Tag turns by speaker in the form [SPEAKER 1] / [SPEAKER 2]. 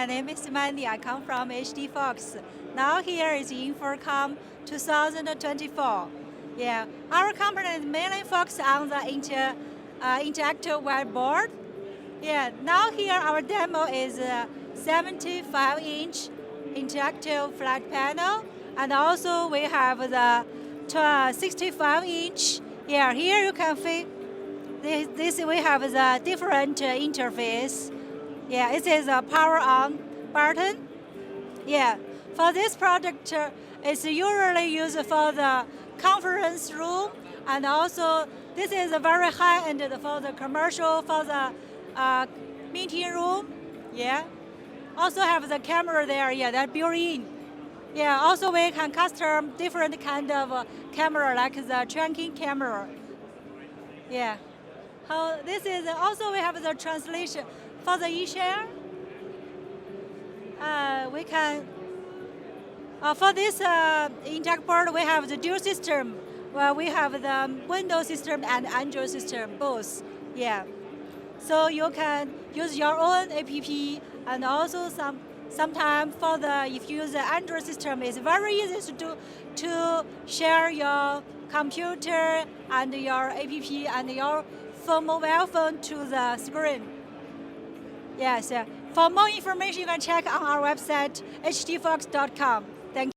[SPEAKER 1] my name is Mandy. I come from HDFocus. Now here is InfoComm 2024. Yeah, our company is mainly focused on the interactive whiteboard. Yeah, now here our demo is a 75-inch interactive flat panel, and also we have the 65-inch. Yeah, here you can see this we have the different interface. Yeah, it is a power on button. Yeah, for this product, it's usually used for the conference room, and also this is a very high-end for the commercial, for the meeting room. Yeah, also have the camera there. Yeah, that built-in. Yeah, also we can custom different kind of camera, like the tracking camera. Yeah. How this is also we have the translation for the e-share. We can for this Interact board we have the dual system. Well, we have the Windows system and Android system both. Yeah, so you can use your own app, and also sometimes for the if you use the Android system, it's very easy to share your computer and your app and your mobile phone to the screen. Yes. For more information, you can check on our website hdfocus.com.